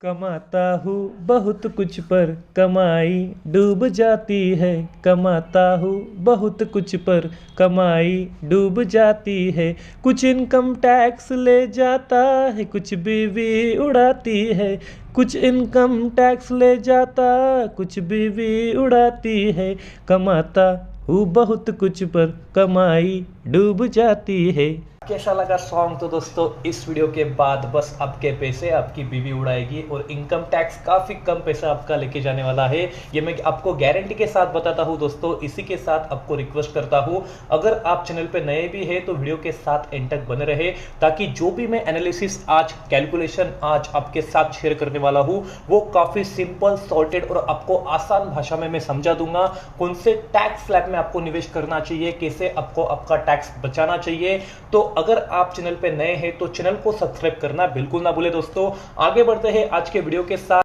कमाता हूँ बहुत कुछ पर कमाई डूब जाती है। कमाता हूँ बहुत कुछ पर कमाई डूब जाती है। कुछ इनकम टैक्स ले जाता है, कुछ बीवी उड़ाती है। कुछ इनकम टैक्स ले जाता, कुछ बीवी उड़ाती है। कमाता हूँ बहुत कुछ पर कमाई डूब जाती है। कैसा लगा सॉन्ग? तो दोस्तों इस वीडियो के बाद बस आपके पैसे आपकी बीवी उड़ाएगी और इनकम टैक्स काफ़ी कम पैसा आपका लेके जाने वाला है। ये मैं आपको गारंटी के साथ बताता हूँ दोस्तों। इसी के साथ आपको रिक्वेस्ट करता हूँ, अगर आप चैनल पे नए भी हैं तो वीडियो के साथ एंड तक बने रहे, ताकि जो भी मैं एनालिसिस आज कैलकुलेशन आज आपके साथ शेयर करने वाला हूँ वो काफ़ी सिंपल सॉर्टेड और आपको आसान भाषा में मैं समझा दूंगा। कौन से टैक्स स्लैब में आपको निवेश करना चाहिए, कैसे आपको आपका टैक्स बचाना चाहिए। तो अगर आप चैनल पे नए हैं तो चैनल को सब्सक्राइब करना बिल्कुल ना भूले दोस्तों। आगे बढ़ते हैं आज के वीडियो के साथ।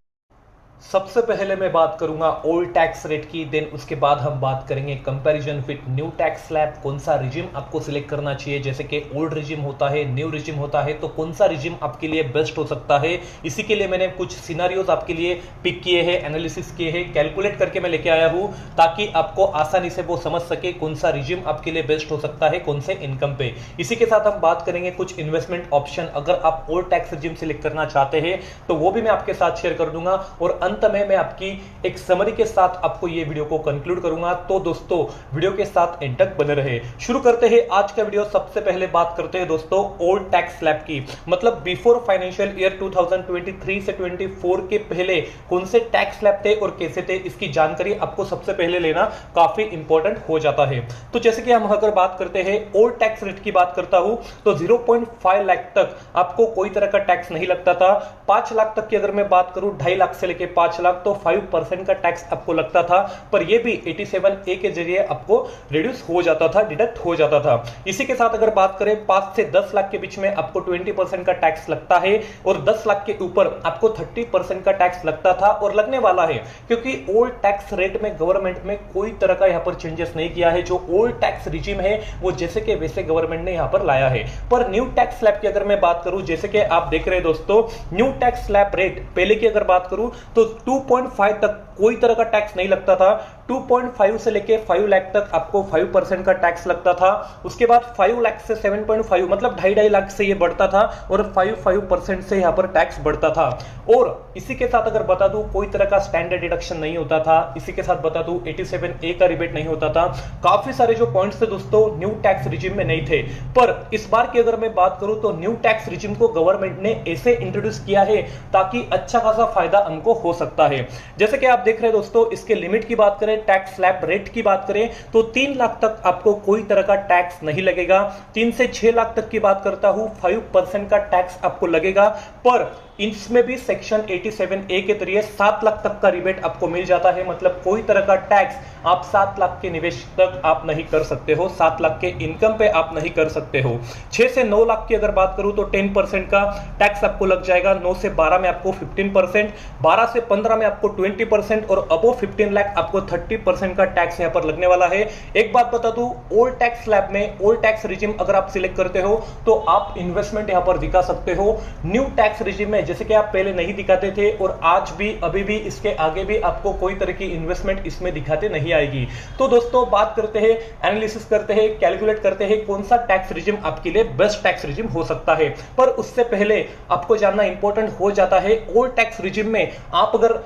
सबसे पहले मैं बात करूंगा ओल्ड टैक्स रेट की, देन उसके बाद हम बात करेंगे comparison with new tax slab. कौन सा रिजिम आपको सिलेक्ट करना चाहिए, जैसे कि ओल्ड रिजिम होता है, न्यू रिजिम होता है, तो कौन सा रिजिम आपके लिए बेस्ट हो सकता है। इसी के लिए मैंने कुछ सिनारियोज आपके लिए पिक किए हैं, एनालिसिस किए हैं, कैलकुलेट करके मैं लेके आया हूं, ताकि आपको आसानी से वो समझ सके कौन सा रिजिम आपके लिए बेस्ट हो सकता है, कौन से इनकम पे। इसी के साथ हम बात करेंगे कुछ इन्वेस्टमेंट ऑप्शन, अगर आप ओल्ड टैक्स रिजिम सिलेक्ट करना चाहते हैं तो वो भी मैं आपके साथ शेयर कर दूंगा। और अंत में मैं आपकी एक समरी के साथ आपको ये वीडियो को कंक्लूड करूंगा। तो दोस्तों वीडियो के साथ एंड तक बने रहे। शुरू करते हैं आज का वीडियो। सबसे पहले बात करते हैं दोस्तों ओल्ड टैक्स स्लैब की, मतलब बिफोर फाइनेंशियल ईयर 2023 से 24 के पहले कौन से टैक्स स्लैब थे और कैसे थे, इसकी जानकारी आपको सबसे पहले लेना काफी इंपॉर्टेंट हो जाता है। तो जैसे कि हम अगर बात करते हैं ओल्ड टैक्स रेट की बात करता हूं तो 0.5 लाख तक आपको कोई तरह का टैक्स नहीं लगता था। 5 लाख तक की अगर मैं बात करूं, 2.5 लाख से लेके 5 लाख, तो 5% का टैक्स आपको लगता था, पर यह भी 87A के जरिए आपको रिड्यूस हो जाता था, डिडक्ट हो जाता था। इसी के साथ अगर बात करें 5 से 10 लाख के बीच में आपको 20% का टैक्स लगता है, और 10 लाख के ऊपर आपको 30% का टैक्स लगता था और लगने वाला है, क्योंकि ओल्ड टैक्स रेट में गवर्नमेंट में कोई तरह का यहां पर चेंजेस नहीं किया है। जो ओल्ड टैक्स रिजिम है वो जैसे के वैसे गवर्नमेंट ने यहां पर लाया है। पर न्यू टैक्स स्लैब की अगर मैं बात करूं, जैसे कि आप देख रहे हैं दोस्तों, न्यू टैक्स स्लैब रेट पहले की अगर बात करूं तो 2.5 तक कोई तरह का टैक्स नहीं लगता था। 2.5 से लेके 5 लाख तक आपको 5% का टैक्स लगता था। उसके बाद 5 लाख से 7.5 मतलब 2.5 लाख से ये बढ़ता था और 5% से यहां पर टैक्स बढ़ता था। और इसी के साथ अगर बता दूं कोई तरह का स्टैंडर्ड डिडक्शन नहीं होता था। इसी के साथ बता दूं 87A का रिबेट नहीं होता था। काफी सारे जो पॉइंट्स थे दोस्तों न्यू टैक्स रिजिम में नहीं थे। पर इस बार की अगर मैं बात करूं तो न्यू टैक्स रिजिम को गवर्नमेंट ने ऐसे इंट्रोड्यूस किया है ताकि अच्छा खासा फायदा हमको हो सकता है। जैसे कि आप देख रहे हैं दोस्तों, इसके लिमिट की बात करें, टैक्स स्लैब रेट की बात करें तो 3 लाख तक आपको कोई तरह का टैक्स नहीं लगेगा। 3 से 6 लाख तक की बात करता हूं 5% का टैक्स आपको लगेगा। पर इसमें भी सेक्शन 87A के जरिए 7 लाख तक का रिबेट आपको मिल जाता है, मतलब कोई तरह का टैक्स आप 7 लाख के निवेश तक आप नहीं कर सकते हो, 7 लाख के इनकम पे आप नहीं कर सकते हो। 6 से 9 लाख की अगर बात करूं तो 10% का टैक्स आपको लग जाएगा। 9 से 12 में आपको 15%, 12 से 15 में आपको 20% और अबो 15 लाख आपको 30% का टैक्स यहां पर लगने वाला है। एक बात बता दूं, ओल्ड टैक्स स्लैब में ओल्ड टैक्स रिजिम अगर आप सिलेक्ट करते हो तो आप इन्वेस्टमेंट यहां पर दिखा सकते हो। न्यू टैक्स रिजिम में जैसे कि आप पहले नहीं दिखाते थे और आज भी अभी भी इसके आगे भी आपको कोई तरह की इन्वेस्टमेंट इसमें दिखाते नहीं आएगी। तो दोस्तों बात करते हैं, एनालिसिस करते हैं, कैलकुलेट करते हैं कौन सा टैक्स रिजिम आपके लिए बेस्ट टैक्स रिजिम हो सकता है। पर उससे पहले आपको जानना इंपॉर्टेंट हो जाता है ओल्ड टैक्स रिजिम में आप अगर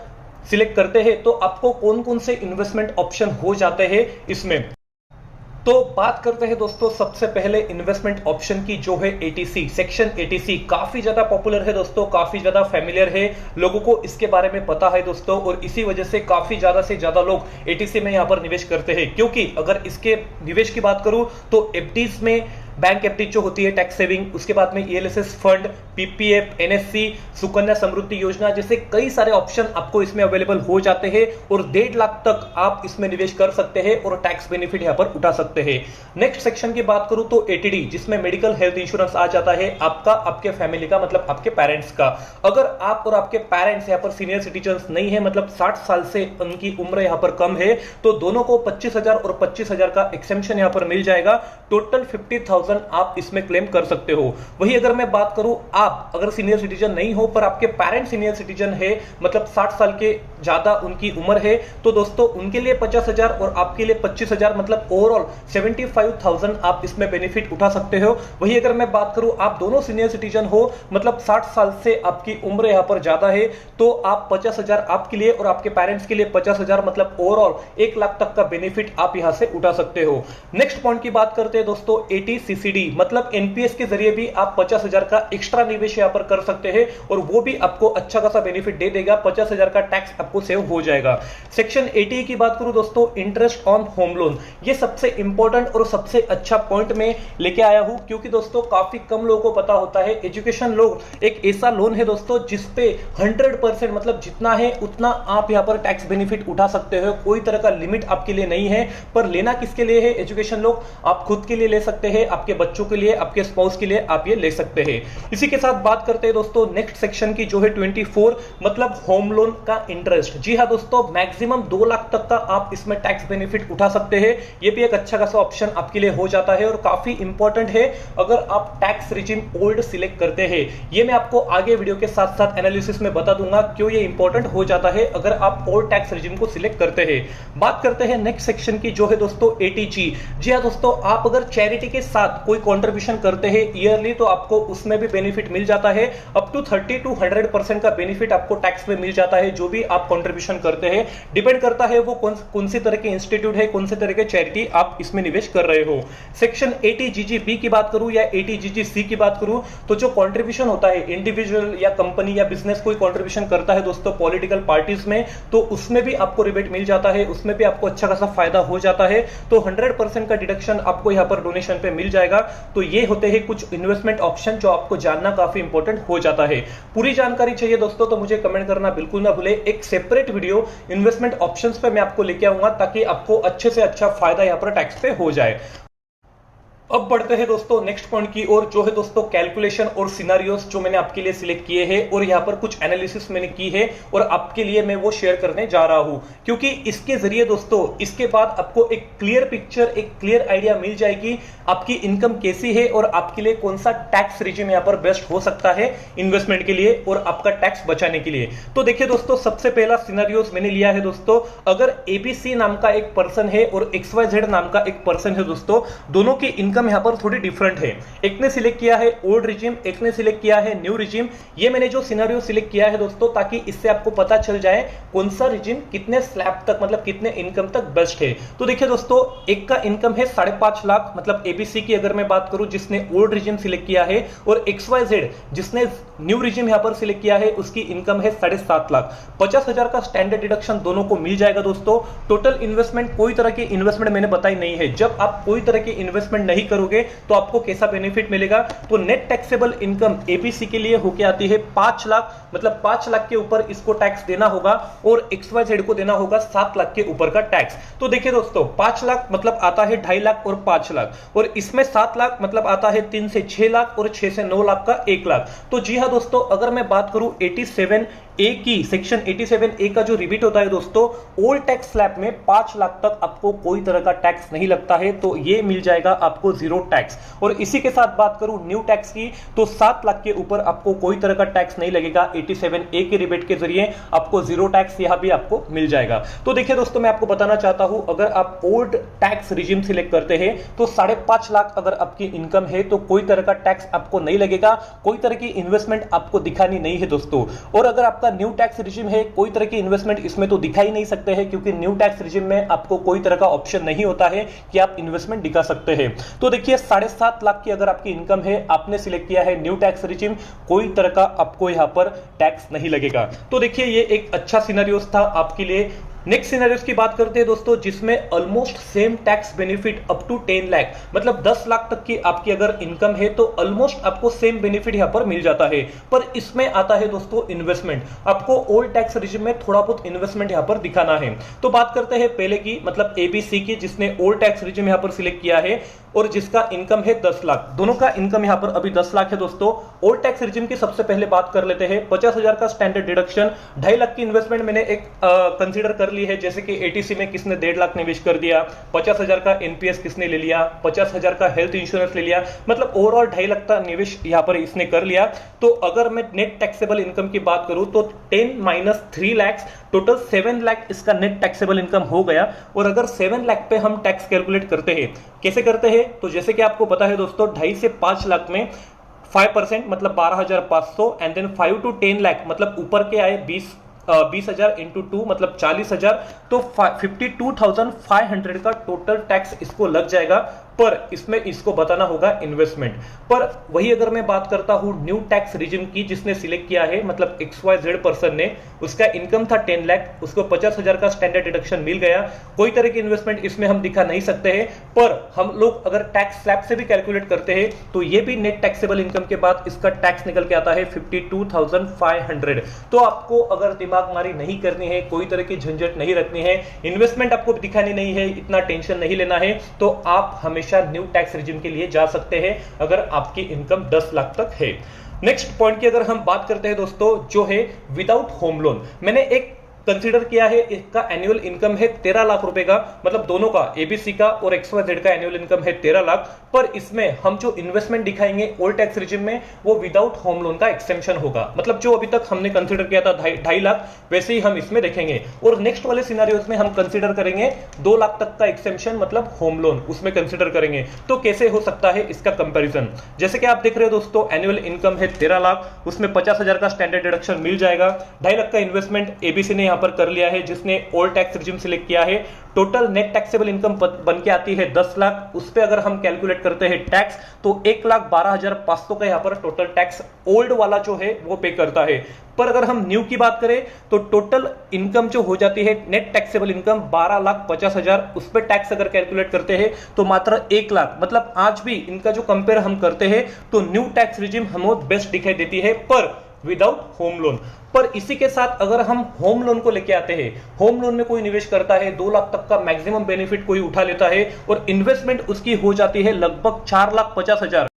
सिलेक्ट करते हैं तो आपको कौन कौन से इन्वेस्टमेंट ऑप्शन हो जाते हैं इसमें। तो बात करते हैं दोस्तों सबसे पहले इन्वेस्टमेंट ऑप्शन की, जो है एटीसी, सेक्शन एटीसी काफी ज्यादा पॉपुलर है दोस्तों, काफी ज्यादा फेमिलियर है, लोगों को इसके बारे में पता है दोस्तों, और इसी वजह से काफी ज्यादा से ज्यादा लोग एटीसी में यहां पर निवेश करते हैं। क्योंकि अगर इसके निवेश की बात करूं तो एफडीज में बैंक एफडी जो होती है टैक्स सेविंग, उसके बाद में ELSS fund, PPF, NSC, Sukanya Samriddhi Yojana जैसे कई सारे ऑप्शन आपको इसमें अवेलेबल हो जाते हैं और 1.5 लाख तक आप इसमें निवेश कर सकते हैं और टैक्स बेनिफिट यहां पर उठा सकते हैं। नेक्स्ट सेक्शन की बात करूं तो एटीडी, जिसमें मेडिकल हेल्थ इंश्योरेंस आ जाता है आपका, आपके फैमिली का, मतलब आपके पेरेंट्स का। अगर आप और आपके पेरेंट्स यहां पर सीनियर सिटीजन नहीं है, मतलब 60 साल से उनकी उम्र यहां पर कम है, तो दोनों को 25,000 और 25,000 का एक्सेम्पशन यहां पर मिल जाएगा। टोटल 50,000 आप इसमें क्लेम कर सकते हो। वही अगर मैं बात करूं, आप अगर सीनियर सिटीजन नहीं हो हो पर आपके पेरेंट्स सीनियर सिटीजन है, मतलब 60 साल के ज्यादा उनकी उम्र है, तो दोस्तों उनके लिए 50,000 और आपके लिए 25,000, मतलब ओवरऑल 75,000 आप इसमें बेनिफिट उठा सकते हो। वही अगर मैं बात करूं आप दोनों सीनियर सिटीजन हो, मतलब 60 साल से आपकी उम्र यहां पर ज्यादा है, तो आप 50,000 आपके लिए और आपके पेरेंट्स के लिए 50,000, मतलब ओवरऑल 1 लाख तक का बेनिफिट आप यहां से उठा सकते हो। नेक्स्ट पॉइंट की बात करते हैं दोस्तों, 80 सीसीडी, मतलब एनपीएस के जरिए भी आप 50,000 का एक्स्ट्रा निवेश यहां पर कर सकते हैं और वो भी आपको अच्छा खासा बेनिफिट दे देगा। 50,000 का टैक्स आपको सेव हो जाएगा। सेक्शन 80 की बात करूं दोस्तों, इंटरेस्ट ऑन होम लोन, ये सबसे इंपॉर्टेंट और सबसे अच्छा पॉइंट में लेके आया हूं, क्योंकि दोस्तों काफी कम लोगों को पता होता है। एजुकेशन लोन एक ऐसा लोन है दोस्तों जिसपे 100%, मतलब जितना है उतना आप यहां पर टैक्स बेनिफिट उठा सकते हो। कोई तरह का लिमिट आपके लिए नहीं है। पर लेना किसके लिए है? एजुकेशन लोन आप खुद के लिए ले सकते हैं, आपके बच्चों के लिए, आपके स्पाउस के लिए आप ये ले सकते हैं। इसी के साथ बात करते हैं दोस्तों नेक्स्ट सेक्शन की, जो है 24, मतलब होम लोन का इंटरेस्ट। जी हां दोस्तों, मैक्सिमम 2 लाख तक का आप इसमें टैक्स बेनिफिट उठा सकते हैं। ये भी एक अच्छा खासा ऑप्शन आपके लिए हो जाता है और काफी इंपॉर्टेंट है अगर आप टैक्स रिजिम ओल्ड सिलेक्ट करते हैं। ये मैं आपको आगे वीडियो के साथ साथ एनालिसिस में बता दूंगा क्यों ये इंपॉर्टेंट हो जाता है अगर आप ओल्ड टैक्स रिजिम को सिलेक्ट करते हैं। बात करते हैं नेक्स्ट सेक्शन की, जो है दोस्तों 80G। जी हां दोस्तों, आप अगर चैरिटी के साथ कोई कंट्रीब्यूशन करते हैं ईयरली, तो आपको उसमें भी बेनिफिट मिल जाता है। अप टू 30 to 100% का बेनिफिट आपको टैक्स में मिल जाता है जो भी आप कंट्रीब्यूशन करते हैं। डिपेंड करता है वो कौन सी तरह के इंस्टीट्यूट है, कौन से तरह के चैरिटी आप इसमें निवेश कर रहे हो। सेक्शन 80GG की बात करूं या 80GG की बात करूं, तो जो कंट्रीब्यूशन होता है इंडिविजुअल या कंपनी या बिजनेस कोई कंट्रीब्यूशन करता है दोस्तों पॉलिटिकल पार्टीज में, तो उसमें भी आपको रिबेट मिल जाता है, उसमें भी आपको अच्छा खासा फायदा हो जाता है। तो 100% का डिडक्शन आपको यहां पर डोनेशन पे मिल जाएगा। तो ये होते हैं कुछ इन्वेस्टमेंट ऑप्शन जो आपको जानना काफी इंपॉर्टेंट हो जाता है। पूरी जानकारी चाहिए दोस्तों तो मुझे कमेंट करना बिल्कुल ना भूले। एक सेपरेट वीडियो इन्वेस्टमेंट ऑप्शंस पे मैं आपको लेके आऊंगा ताकि आपको अच्छे से अच्छा फायदा यहां पर टैक्स पे हो जाए। अब बढ़ते हैं दोस्तों नेक्स्ट पॉइंट की ओर, जो है दोस्तों कैलकुलेशन और सिनारियोस जो मैंने आपके लिए सिलेक्ट किए हैं और यहां पर कुछ एनालिसिस मैंने की है और आपके लिए मैं वो शेयर करने जा रहा हूं, क्योंकि इसके जरिए दोस्तों इसके बाद आपको एक क्लियर पिक्चर, एक क्लियर आइडिया मिल जाएगी आपकी इनकम कैसी है और आपके लिए कौन सा टैक्स रिजिम यहां पर बेस्ट हो सकता है इन्वेस्टमेंट के लिए और आपका टैक्स बचाने के लिए। तो देखिए दोस्तों, सबसे पहला सिनारियोस मैंने लिया है दोस्तों, अगर एबीसी नाम का एक पर्सन है और XYZ नाम का एक पर्सन है दोस्तों, दोनों की इनकम यहां पर थोड़ी डिफरेंट है। एक ने सिलेक्ट किया है ओल्ड रिजिम, एक ने सिलेक्ट किया है न्यू रिजिम। ये मैंने जो सिनेरियो सिलेक्ट किया है दोस्तों ताकि इससे आपको पता चल जाए कौन सा रिजिम कितने स्लैब तक, मतलब कितने इनकम तक बेस्ट है। तो देखिए दोस्तों, एक का इनकम है 5.5 लाख, मतलब एबीसी की अगर मैं बात करूं जिसने ओल्ड रिजिम सिलेक्ट किया है, और XYZ जिसने न्यू रिजिम यहां पर सिलेक्ट किया है उसकी इनकम है 7.5 लाख। 50,000 का स्टैंडर्ड डिडक्शन दोनों को मिल जाएगा दोस्तों। टोटल इन्वेस्टमेंट, कोई तरह की इन्वेस्टमेंट मैंने बताई नहीं है। जब आप कोई तरह की इन्वेस्टमेंट नहीं करोगे तो आपको कैसा बेनिफिट मिलेगा, तो नेट टैक्सेबल इनकम एबीसी के लिए होके आती है 5 लाख, मतलब 5 लाख के ऊपर इसको टैक्स देना होगा और XYZ को देना होगा 7 लाख के ऊपर का टैक्स। तो देखिए दोस्तों, 5 लाख मतलब आता है 2.5 लाख और 5 लाख, और इसमें 7 लाख मतलब आता है 3 से 6 लाख और 6 से 9 लाख का 1 लाख। तो जी हां दोस्तों, अगर मैं बात करूं 87A की, सेक्शन 87A का जो रिबीट होता है दोस्तों, ओल्ड टैक्स स्लैब में 5 लाख तक आपको कोई तरह का टैक्स नहीं लगता है, तो ये मिल जाएगा आपको 0 टैक्स। और इसी के साथ बात करूं न्यू टैक्स की, तो 7 लाख के ऊपर आपको कोई तरह का टैक्स नहीं लगेगा। 87A के रिबेट के जरिए आपको 0 टैक्स यहां भी आपको मिल जाएगा। तो देखिए दोस्तों, मैं आपको बताना चाहता हूं, अगर आप ओल्ड टैक्स रिजिम सिलेक्ट करते हैं तो 5.5 लाख अगर आपकी इनकम है तो कोई तरह का टैक्स आपको नहीं लगेगा, कोई तरह की इन्वेस्टमेंट आपको दिखानी नहीं है दोस्तों। और अगर आपका न्यू टैक्स रिजिम है, कोई तरह की इन्वेस्टमेंट इसमें तो दिखा ही नहीं सकते हैं, क्योंकि न्यू टैक्स रिजिम में आपको कोई तरह का ऑप्शन नहीं होता है कि आप इन्वेस्टमेंट दिखा सकते हैं। तो देखिए 7.5 लाख की अगर आपकी इनकम है, आपने सिलेक्ट किया है न्यू टैक्स रिजिम, कोई तरह का आपको यहां पर टैक्स नहीं लगेगा। तो देखिए ये एक अच्छा सिनेरियोस था आपके लिए। नेक्स्ट सिनेरियोस की बात करते हैं दोस्तों, जिसमें almost same tax benefit up to 10 lakh, मतलब 10 लाख तक की आपकी अगर इनकम है तो ऑलमोस्ट आपको सेम बेनिफिट यहां पर मिल जाता है। पर इसमें आता है दोस्तों इन्वेस्टमेंट, आपको ओल्ड टैक्स रिजिम में थोड़ा बहुत इन्वेस्टमेंट यहां पर दिखाना है। तो बात करते हैं पहले की, मतलब एबीसी की, जिसने ओल्ड टैक्स रिजिम यहां पर सिलेक्ट किया है। और जिसका इनकम है 10 लाख, दोनों का इनकम यहां पर अभी 10 लाख है दोस्तों। ओल्ड टैक्स रिजिम की सबसे पहले बात कर लेते हैं। 50,000 का स्टैंडर्ड डिडक्शन, 2.5 लाख की इन्वेस्टमेंट मैंने एक कंसीडर कर ली है, जैसे कि एटीसी में किसने 1.5 लाख निवेश कर दिया, 50,000 का एनपीएस किसने ले लिया, 50,000 का हेल्थ इंश्योरेंस ले लिया, मतलब ओवरऑल 2.5 लाख का निवेश यहां पर इसने कर लिया। तो अगर मैं नेट टैक्सेबल इनकम की बात करूं तो 10 माइनस 3 लाख, टोटल 7 लाख इसका नेट टैक्सेबल इनकम हो गया। और अगर 7 लाख पे हम टैक्स कैलकुलेट करते हैं, कैसे करते हैं, तो जैसे कि आपको पता है दोस्तों 2.5 से 5 लाख में 5% मतलब 12,500 एंड देन 5 to 10 लाख मतलब ऊपर के आए 20,000 इंटू 2 मतलब 40,000, तो 52,500 का टोटल टैक्स इसको लग जाएगा। पर इसमें इसको बताना होगा इन्वेस्टमेंट। पर वही अगर मैं बात करता हूं न्यू टैक्स रिजिम की, जिसने सिलेक्ट किया है मतलब XYZ पर्सन ने, उसका इनकम था 10 लाख, उसको 50,000 का स्टैंडर्ड डिडक्शन मिल गया, कोई तरह की इन्वेस्टमेंट इसमें हम दिखा नहीं सकते हैं। पर हम लोग अगर टैक्स स्लैब से भी कैलकुलेट करते हैं तो ये भी नेट टैक्सेबल इनकम के बाद इसका टैक्स निकल के आता है 52,500। तो आपको अगर दिमागमारी नहीं करनी है, कोई तरह की झंझट नहीं रखनी है, इन्वेस्टमेंट आपको दिखानी नहीं है, इतना टेंशन नहीं लेना है, तो आप हमेशा न्यू टैक्स रिजिम के लिए जा सकते हैं अगर आपकी इनकम 10 लाख तक है। नेक्स्ट पॉइंट की अगर हम बात करते हैं दोस्तों, जो है विदाउट होम लोन, मैंने एक कंसीडर किया है, इसका एनुअल इनकम है 13 लाख रुपए का, मतलब दोनों का एबीसी का और XYZ का एनुअल इनकम है 13 लाख। पर इसमें हम जो इन्वेस्टमेंट दिखाएंगे ओल्ड टैक्स रिजिम में, वो विदाउट होम लोन का एक्सटेंशन होगा, मतलब जो अभी तक हमने कंसीडर किया था 2.5 लाख, वैसे ही हम इसमें देखेंगे। और नेक्स्ट वाले सिनेरियोस में हम कंसीडर करेंगे 2 लाख तक का एक्सटेंशन, मतलब होम लोन उसमें कंसीडर करेंगे। तो कैसे हो सकता है इसका कंपैरिजन, जैसे कि आप देख रहे हो दोस्तों एनुअल इनकम है 13 लाख, उसमें 50,000 का स्टैंडर्ड डिडक्शन मिल जाएगा, 2.5 लाख का इन्वेस्टमेंट एबीसी ने पर कर लिया है, जिसने ओल्ड टैक्स रिजिम सिलेक्ट किया है। टोटल नेट टैक्सेबल इनकम बन के आती है 10 लाख, उस पे अगर हम कैलकुलेट करते हैं टैक्स तो 1,12,500 का यहां पर टोटल टैक्स ओल्ड वाला जो है वो पे करता है। पर अगर हम न्यू की बात करें तो टोटल इनकम जो हो जाती है नेट टैक्सेबल इनकम 12,50,000, उस पर टैक्स अगर कैलकुलेट करते हैं तो मात्र 1 लाख, मतलब आज भी इनका जो कंपेयर हम करते हैं तो न्यू टैक्स रिजिम हमें बेस्ट दिखाई देती है, पर विदाउट होम लोन। पर इसी के साथ अगर हम होम लोन को लेके आते हैं, होम लोन में कोई निवेश करता है 2 लाख तक का मैक्सिमम बेनिफिट कोई उठा लेता है और इन्वेस्टमेंट उसकी हो जाती है लगभग 4,50,000,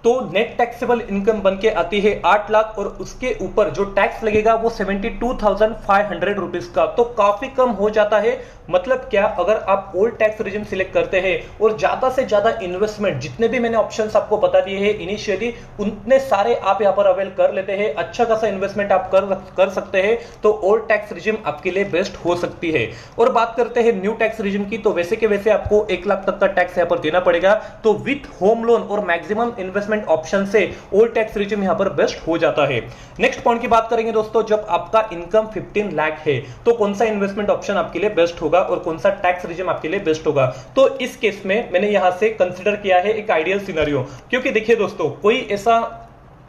तो नेट टैक्सेबल इनकम बन के आती है 8 लाख और उसके ऊपर जो टैक्स लगेगा वो 72,500 रुपीज का, तो काफी कम हो जाता है। मतलब क्या, अगर आप ओल्ड टैक्स रिजिम सिलेक्ट करते हैं और ज्यादा से ज्यादा इन्वेस्टमेंट, जितने भी मैंने ऑप्शंस आपको बता दिए हैं इनिशियली, उतने सारे आप यहां पर अवेल कर लेते हैं, अच्छा खासा इन्वेस्टमेंट आप कर सकते हैं, तो ओल्ड टैक्स रिजिम आपके लिए बेस्ट हो सकती है। और बात करते हैं न्यू टैक्स रिजिम की, तो वैसे के वैसे आपको 1 लाख तक का टैक्स यहां पर देना पड़ेगा, तो विथ होम लोन और मैक्सिमम इन्वेस्टमेंट ऑप्शन से ओल्ड टैक्स रिजिम यहां पर बेस्ट हो जाता है। नेक्स्ट पॉइंट की बात करेंगे दोस्तों, जब आपका इनकम 15 लाख है तो कौन सा इन्वेस्टमेंट ऑप्शन आपके लिए बेस्ट होगा और कौन सा टैक्स रिजिम आपके लिए बेस्ट होगा। तो इस केस में मैंने यहां से कंसीडर किया है एक आइडियल सिनेरियो, क्योंकि देखिए दोस्तों कोई ऐसा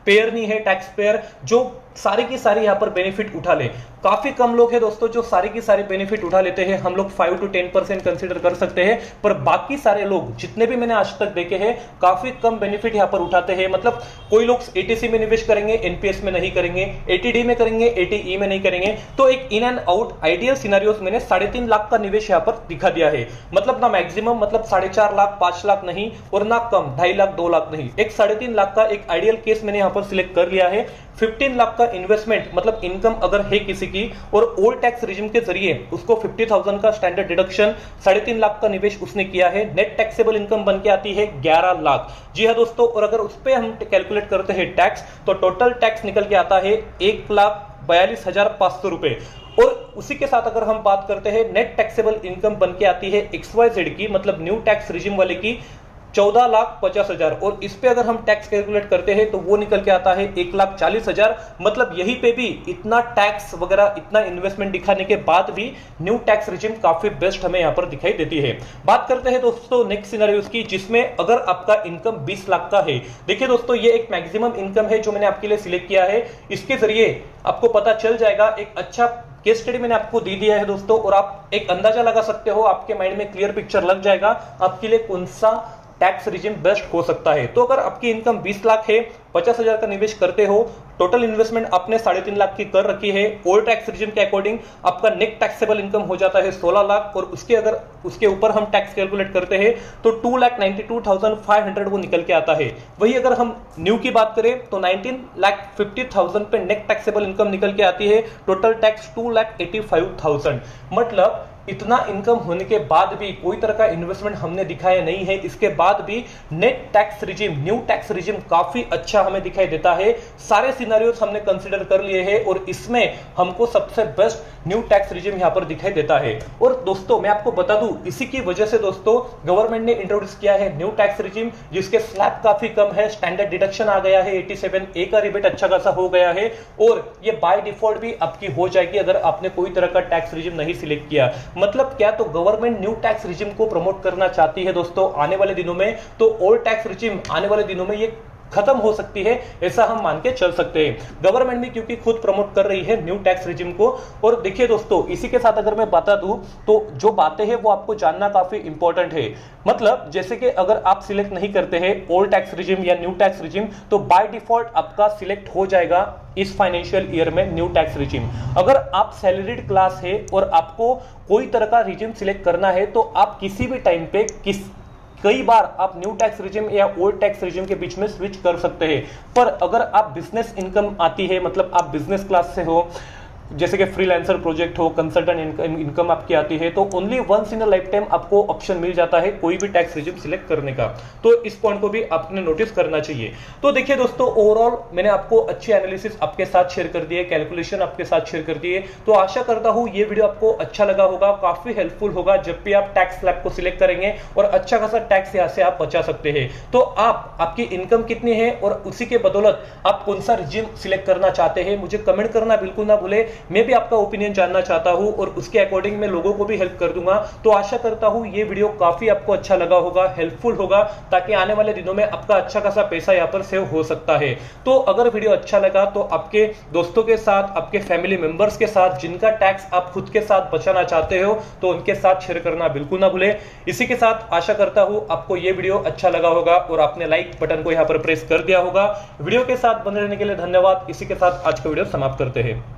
पेयर नहीं है टैक्स पेयर जो सारी की सारी यहां पर बेनिफिट उठा ले। काफी कम लोग हैं दोस्तों जो सारी की सारी बेनिफिट उठा लेते हैं, हम लोग 5 to 10% कंसीडर कर सकते हैं, पर बाकी सारे लोग जितने भी मैंने आज तक देखे हैं काफी कम बेनिफिट यहां पर उठाते हैं। मतलब कोई लोग एटीसी में निवेश करेंगे, एनपीएस में नहीं करेंगे, एटीडी में करेंगे, एटीई में नहीं करेंगे। तो एक in and out ideal scenarios मैंने 3.5 लाख का निवेश यहां पर दिखा दिया है, मतलब ना मैक्सिमम मतलब 4.5 लाख 5 लाख नहीं और ना कम 2.5 लाख 2 लाख नहीं, एक 3.5 लाख का एक आइडियल केस मैंने यहां पर सिलेक्ट कर लिया है। 15 लाख का इन्वेस्टमेंट मतलब इनकम अगर है किसी की और ओल्ड टैक्स रिजिम के जरिए उसको 50,000 का स्टैंडर्ड डिडक्शन, 3.5 लाख का निवेश उसने किया है, नेट टैक्सेबल इनकम बन के आती है 11 लाख। जी हाँ दोस्तों, और अगर उस पर हम कैलकुलेट करते हैं टैक्स तो टोटल टैक्स निकल के आता है 1,42,500 रुपए। और उसी के साथ अगर हम बात करते हैं नेट टैक्सेबल इनकम बन के आती है XYZ की, मतलब न्यू टैक्स रिजिम वाले की 14,50,000, और इस पे अगर हम टैक्स कैलकुलेट करते हैं तो वो निकल के आता है 1,40,000। मतलब यहीं पे भी इतना टैक्स वगैरह इतना इन्वेस्टमेंट दिखाने के बाद भी न्यू टैक्स रिजिम काफी बेस्ट हमें यहां पर दिखाई देती है। बात करते हैं दोस्तों नेक्स्ट सिनेरियोस की, जिसमें अगर आपका इनकम 20 लाख का है। देखिए दोस्तों ये एक मैक्सिमम इनकम है जो मैंने आपके लिए सिलेक्ट किया है, इसके जरिए आपको पता चल जाएगा, एक अच्छा केस स्टडी मैंने आपको दे दिया है दोस्तों, और आप एक अंदाजा लगा सकते हो, आपके माइंड में क्लियर पिक्चर लग जाएगा आपके लिए कौन सा टैक्स रिजिम बेस्ट हो सकता है। तो अगर आपकी इनकम 20 लाख है 50,000 का निवेश करते हो, टोटल इन्वेस्टमेंट आपने 3.5 लाख की कर रखी है, ओल्ड टैक्स रिजिम के अकॉर्डिंग आपका नेट टैक्सेबल इनकम हो जाता है 16 लाख, और उसके ऊपर हम टैक्स कैलकुलेट करते हैं तो 2,92,500 वो निकल के आता है। वही अगर हम न्यू की बात करें तो 19,50,000 पे नेट टैक्सेबल इनकम निकल के आती है, टोटल टैक्स 2,85,000। मतलब इतना इनकम होने के बाद भी कोई तरह का इन्वेस्टमेंट हमने दिखाया नहीं है, इसके बाद भी net tax regime, new tax regime काफी अच्छा हमें दिखाई देता है। सारे सिनेरियोस हमने कंसीडर कर लिए हैं और इसमें हमको सबसे बेस्ट न्यू टैक्स रिजिम यहां पर दिखाई देता है। और दोस्तों मैं आपको बता दूं, इसी की वजह से दोस्तों गवर्नमेंट ने इंट्रोड्यूस किया है न्यू टैक्स रिजिम, जिसके स्लैब काफी कम है, स्टैंडर्ड डिडक्शन आ गया है 87A का रिबेट अच्छा खासा हो गया है, और ये बाय डिफॉल्ट भी आपकी हो जाएगी अगर आपने कोई तरह का टैक्स रिजिम नहीं सिलेक्ट किया। मतलब क्या, तो गवर्नमेंट न्यू टैक्स रिजिम को प्रमोट करना चाहती है दोस्तों आने वाले दिनों में, तो ओल्ड टैक्स रिजिम आने वाले दिनों में ये खत्म हो सकती है, ऐसा हम मान के चल सकते हैं। गवर्नमेंट भी क्योंकि खुद प्रमोट कर रही है न्यू टैक्स रिजिम को। और देखिए दोस्तों, इसी के साथ अगर मैं बता दूं तो जो बातें हैं वो आपको जानना काफी इंपॉर्टेंट है। मतलब जैसे कि अगर आप सिलेक्ट नहीं करते हैं ओल्ड टैक्स रिजिम या न्यू टैक्स रिजिम, तो बाय डिफॉल्ट आपका सिलेक्ट हो जाएगा इस फाइनेंशियल ईयर में न्यू टैक्स रिजिम। अगर आप सैलरीड क्लास है और आपको कोई तरह का रिजिम सिलेक्ट करना है तो आप किसी भी टाइम पे कई बार आप न्यू टैक्स रिजिम या ओल्ड टैक्स रिजिम के बीच में स्विच कर सकते हैं। पर अगर आप बिजनेस इनकम आती है, मतलब आप बिजनेस क्लास से हो, जैसे कि फ्रीलांसर प्रोजेक्ट हो, कंसल्टेंट इनकम आपकी आती है, तो only once in a life time आपको ऑप्शन मिल जाता है कोई भी टैक्स रिजिम सिलेक्ट करने का। तो इस पॉइंट को भी आपने नोटिस करना चाहिए। तो देखिए दोस्तों, ओवरऑल मैंने आपको अच्छी एनालिसिस आपके साथ शेयर कर दी है, कैलकुलेशन आपके साथ शेयर कर दी है। तो आशा करता हूं ये वीडियो आपको अच्छा लगा होगा, काफी हेल्पफुल होगा जब भी आप टैक्स स्लैब को सिलेक्ट करेंगे, और अच्छा खासा टैक्स यहां से आप बचा सकते हैं। तो आपकी इनकम कितनी है और उसी के बदौलत आप कौन सा रिजिम सिलेक्ट करना चाहते हैं, मुझे कमेंट करना बिल्कुल ना भूले। मैं भी आपका ओपिनियन जानना चाहता हूं और उसके अकॉर्डिंग मैं लोगों को भी हेल्प कर दूंगा। तो आशा करता हूं ये वीडियो काफी आपको अच्छा लगा होगा, हेल्पफुल होगा, ताकि आने वाले दिनों में आपका अच्छा खासा पैसा यहां पर सेव हो सकता है। तो अगर वीडियो अच्छा लगा तो आपके दोस्तों के साथ, आपके फैमिली मेंबर्स के साथ, जिनका टैक्स आप खुद के साथ बचाना चाहते हो, तो उनके साथ शेयर करना बिल्कुल ना भूले। इसी के साथ आशा करता हूं आपको ये वीडियो अच्छा लगा होगा और आपने लाइक बटन को यहां पर प्रेस कर दिया होगा। वीडियो के साथ बने रहने के लिए धन्यवाद। इसी के साथ आज का वीडियो समाप्त करते हैं।